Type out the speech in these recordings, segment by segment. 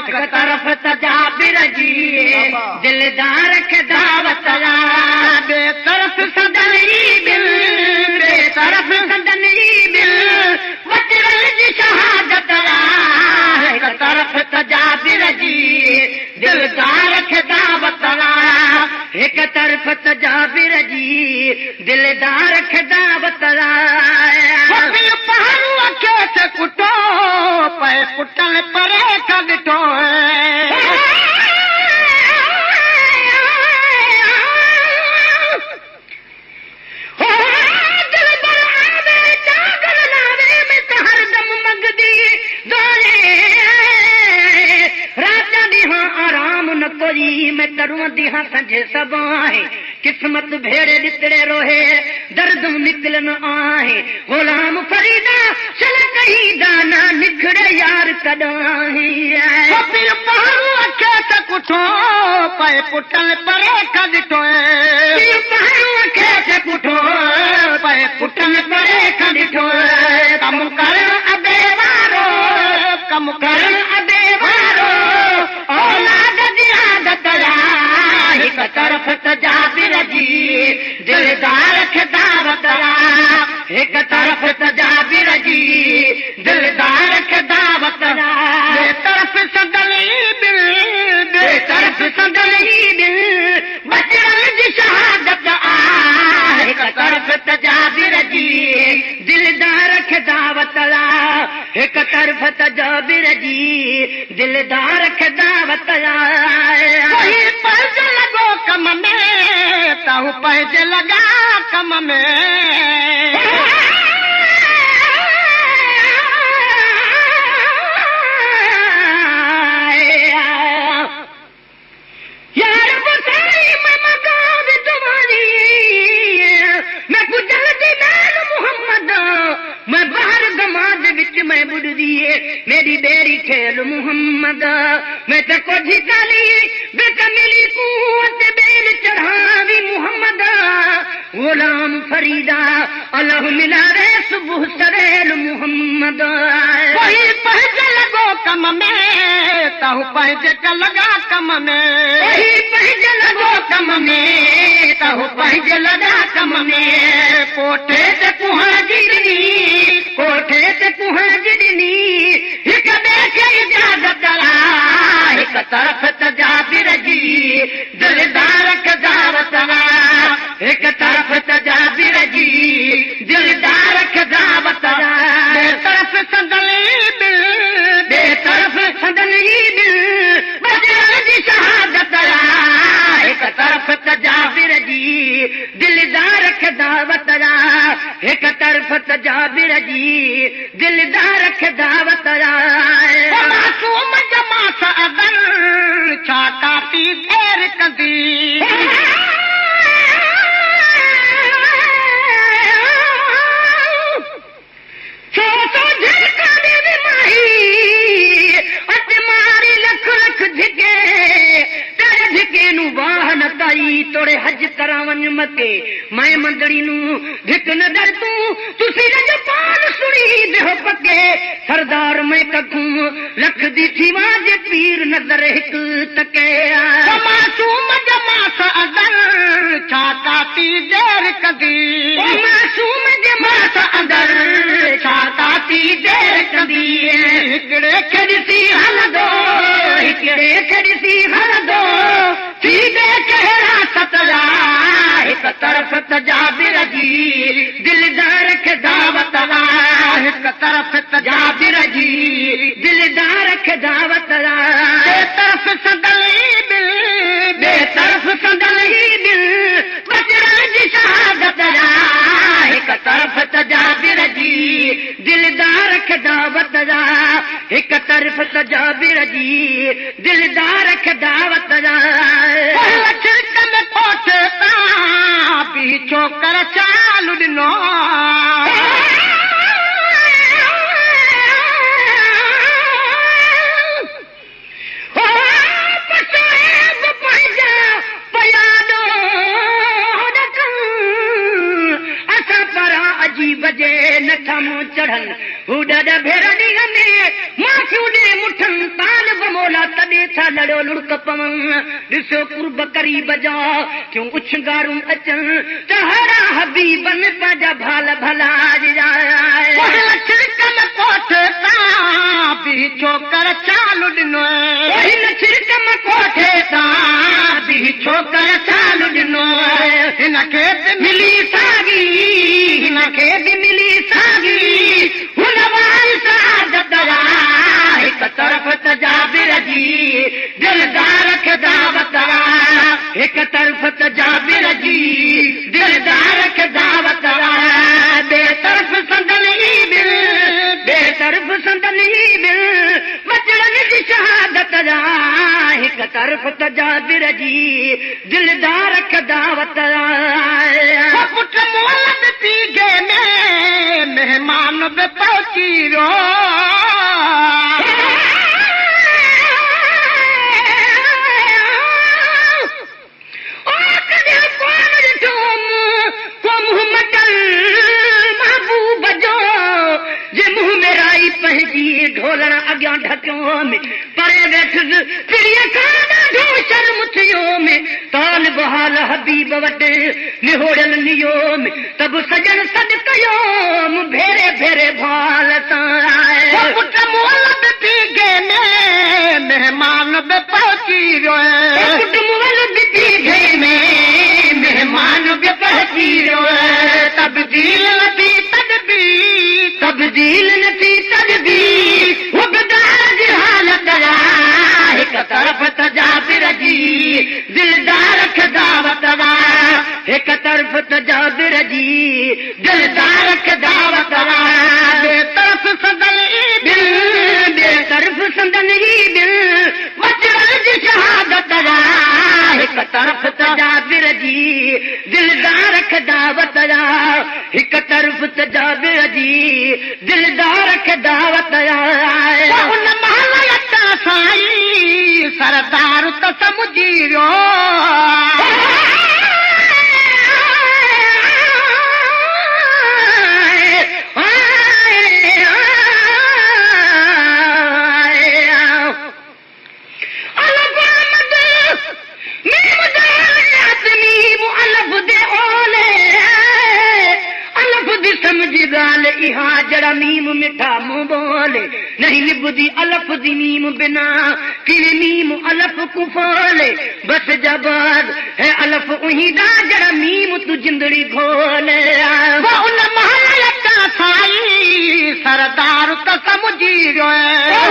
हिक तरफ़ तजाबिर जी दिलदार खे दावत ला बेतरफ़ सदनी दिल बेतरफ़ सदनी दिल बचड़न जी शहादत ला हिक तरफ़ तजाबिर जी दिलदार खे दावत ला हिक तरफ़ तजाबिर जी दिलदार खे दावत ला पहाड़ू अखे से कुटो पे कुटल परे का ॾिठो मैं करूं दिहा संझे सब आहे किस्मत भेड़े निकले रोहे दर्द निकलन आहे गुलाम फरीदा चल कहीं दाना निखड़े यार कदाही पहाड़ू अखे से कुठो पे पुटल परे का ॾिठो पहाड़ू अखे से कुठो पे पुटल परे का ॾिठो कम करण अबे वारो कम करण अबे वारो औलाद जी आदत ला हिक तरफ़ तजाबिर जी दिलदार खे दावत ला हिक तरफ़ तजाबिर जी दिलदार खे दावत ला बेतरफ़ सदनी दिल बेतरफ़ सदनी दिल बचड़न जी शहादत आ हिक तरफ़ तजाबिर जी दिलदार खे दावत ला हिक तरफ़ तजाबिर जी दिलदार खे दावत ला पैज लॻो कम में तहु पैज लॻा कम में यार बुसाई मैं मकान तुम्हारी मैं गुजर दी मैल मुहम्मद मैं बाहर गमाद विच मैं बुड़ दिए मेरी बेरी खेल मुहम्मद मैं तो कुछ काली बेकमिली कुवत बेल चढ़ावी मुहम्मद गुलाम फरीदा अल्लाह मिला रे सुबह सरेल मुहम्मद वही पहज लगो कम में तहु पहज का लगा कम में वही पहज लगो कम में तहु पहज लगा कम में कोठे ते कुहाजिनी कोठे ते कुहाजिनी हिक बेखे इजाजत ला हिक तरफ़ तजाबिर जी दिलदार खे दावत ला हिक तरफ़ तजाबिर जी दिलदार खे दावत ला बेतरफ़ सदनी दिल बेतरफ़ सदनी दिल बचड़न जी शहादत ला हिक तरफ़ तजाबिर जी दिलदार खे दावत ला हिक तरफ़ तजाबिर जी दिलदार खे दावत ला मासूम जमा सदन छा काती देर कंदी तोड़े हज करा वञ मके मैं मंदड़ी नू धिक न डर तू सिरज पान सुनी बेहो पके सरदार मैं कखूं लख दी थीवा जे पीर नजर हिक तके मासूम जमा सदन छा काती देर कंदी मासूम जमा सदन छा काती देर कंदी हिकड़े खे ॾिसी हलंदो हिकड़े खे ॾिसी हलंदो सीधे कहरा सतला हिक तरफ़ तजाबिर जी दिलदार खे दावत ला हिक तरफ़ तजाबिर जी दिलदार खे दावत ला बेतरफ़ सदनी दिल बेतरफ़ सदनी दिल बचड़न जी शहादत ला हिक तरफ़ तजाबिर जी दिलदार खे दावत ला हिक तरफ़ तजाबिर जी दिलदार खे दावत ला पीछो कर चालू ॾिनो असां परां अजीब जे न साम्हूं चढ़नि हू ॾाढा भेरा ॾींहं में माथियूं ॾे मुठनि ताल बमोला तॾहिं था लड़ो लुड़क पवनि ॾिसो कुर्ब करीब जा क्यों उछंगारूं अचनि त हरा हबीबनि पंहिंजा भाल भला छिड़कनि कोठे तां बि छोकर चालू ॾिनो हिन छिड़कनि कोठे तां बि छोकर चालू ॾिनो हिनखे बि मिली सागी हिनखे बि मिली सागी हुन वारी सादत हिकु तरफ़ त जाबिर जी दिलदार खे दावत हिकु तरफ़ त जाबिर जी दिलदार खे दावत ॿिए तरफ़ संदन ई दिल ॿिए तरफ़ संदन ई दिल बचड़नि जी शहादत हिकु तरफ़ त जाबिर जी दिलदार खे दावत पुट मोहलत पीगे में मेहमान बि पहुची वियो ढोलण अॻियां ढकियो में परे वेठुसि पिड़ीअ खां ॾाढो शर्म थियो में ताल बहाल हबीब वटि निहोड़ियल नियो में तब सजन सॾ कयो भेरे भेरे भाल सां पुट मुअल पीगे में मेहमान बि पहुची वियो पुट मुअल पीगे में मेहमान बि पहुची वियो तब्दील न थी तब्दील न थी तदबी हिकु तरफ़ त जाबिर जी दिलदार खे दावत हिकु तरफ़ त जाबिर जी दिलदार खे दावत ॿिए तरफ़ संदन ई दिल ॿिए तरफ़ संदन ई दिल बचड़नि जी शहादत हिकु तरफ़ त जाबिर जी दिलदार खे दावत हिकु तरफ़ त जाबिर जी दिलदार खे दावत उन महल साईं सरदार त समुझी वियो जड़ा मीम मिठा मुंह बोले नहीं निबुदी अलफ दी मीम बिना किने मीम अलफ को फोले बस जबाद है अलफ उही दा जड़ा मीम तू जिंदड़ी घोले वो उन महल का साई सरदार तो समझी वियो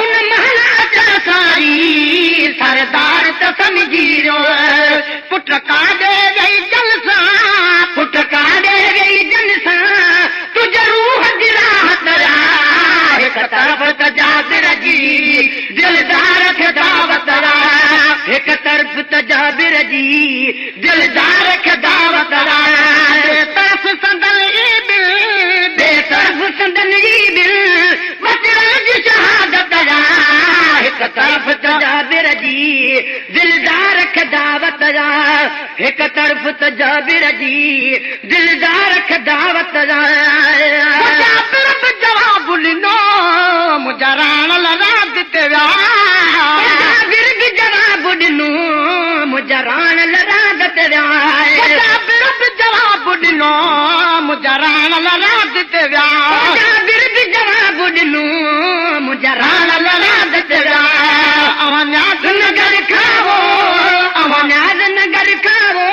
उन महल का साई सरदार तो समझी वियो पुट काॾे गई जलसा पुट काॾे गई जलसा तू जरूर हिकु तरफ़ त जाबिर जी दिलदार खे दावत हिकु तरफ़ त जाबिर जी दिलदार खे दावत तरफ़ संदन ई दिल ॿिए तरफ़ संदन ई दिल बचड़नि जी शहादत हिकु तरफ़ त जाबिर जी दिलदार खे दावत हिकु तरफ़ त जाबिर जी दिलदार खे दावत जवाब ॾिनो मुंहिंजा राण लराद ते जाबिर बि जवाब ॾिनो मुंहिंजा राण लराद ते जाबिर बि जवाब ॾिनो मुंहिंजा राण लराद ते जाबिर बि जवाब ॾिनो मुंहिंजा राण लराद ते अवन्याद नगर खावो अवन्याद नगर खावो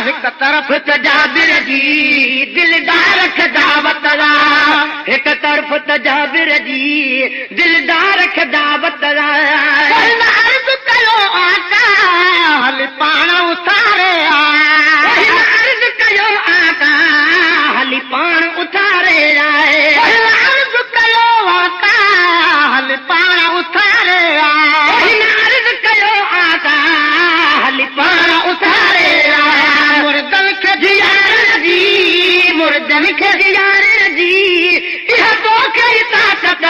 हिकु तरफ़ त जाबिर जी दिलदार खे दावत हिकु तरफ़ त जाबिर जी दिलदार खे दावत अर्ज़ कयो आका हल पाण उतारे अर्ज़ कयो आका हल पाण उतारे अर्ज़ कयो आका हल पाण उतारे अर्ज़ कयो आका हल पाण उतारे मुर्दन खे जियारण जी मुर्दन खे जियारण जी इहा तोखे ताक़त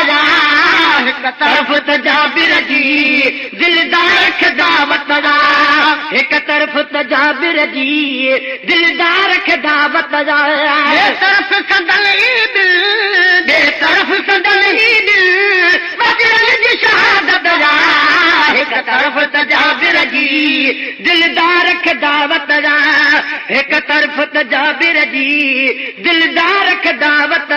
हिकु तरफ़ त जाबिर जी दिलदार खे दावत हिकु तरफ़ त जाबिर जी दिलदार खे दावत बेतरफ़ सदल ईद बेतरफ़ सदल ईद बजरंग जी शहादत हिक तरफ़ त जाबिर जी दिलदार खे दावत हिक तरफ़ त जाबिर जी दिलदार खे दावत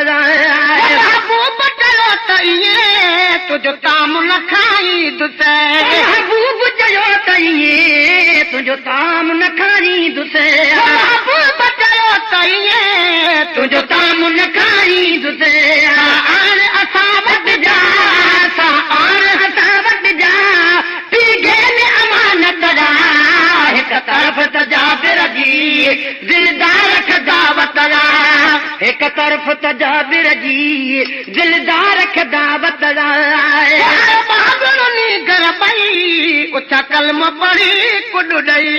महबूब चयो त इएं तुंहिंजो ताम न खाईंदुसि महबूब चयो त इएं तुंहिंजो ताम न खाईंदुसि महबूब चयो त इएं तुंहिंजो ताम न खाईंदुसि आण असां वटि जा आण असां वटि जा पीगे में अमानत हिक तरफ़ त जाबिर जी दिलदार खे दावत हिक तरफ़ त जाबिर जी दिलदार खे दावत बहादुरनी घर पई उचा कलम पढ़ी कुॾ ॾई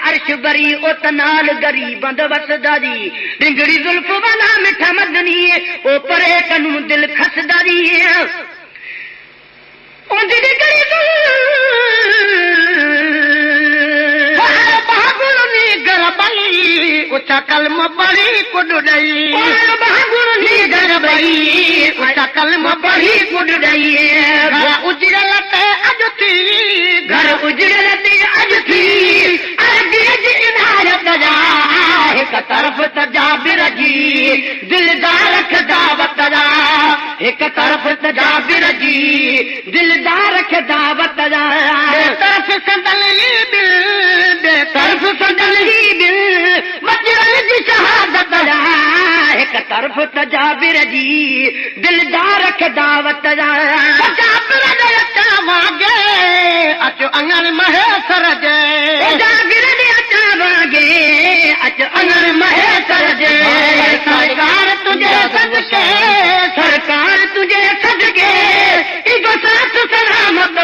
अर्श बरी उत नाल गरी बंद वसदारी डिंगड़ी जुल्फ वाला मिठा मदनी ओ परे कनू दिल खसदारी ओ डिंगड़ी बहादुरनी घर बई उचा कलम पढ़ी कुॾ ॾई बहादुरनी घर बई उचा कलम पढ़ी कुॾ ॾई घर उजड़ल ते अॼु थी घर उजड़ल ते अॼु थी हिक तरफ़ त जाबिर जी दिलदार खे दावत हिक तरफ़ त जाबिर जी दिलदार खे दावत तरफ़ सदल दिल तरफ़ सदल दिल बजरंग जी शहादत हिक तरफ़ त जाबिर जी दिलदार खे दावत जाबिर ॾे अचा वागे अचो अङण महेसर जे जाबिर ॾे अचा वागे अच अङण महेसर जे सरकार तुझे सदके सरकार तुझे सदके इगो साथ सलामत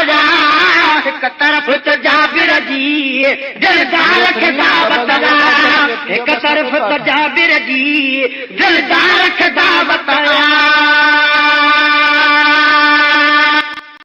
हिक तरफ़ त जाबिर जी दिलदार खे दावत हिक तरफ़ त जाबिर जी दिलदार खे दावत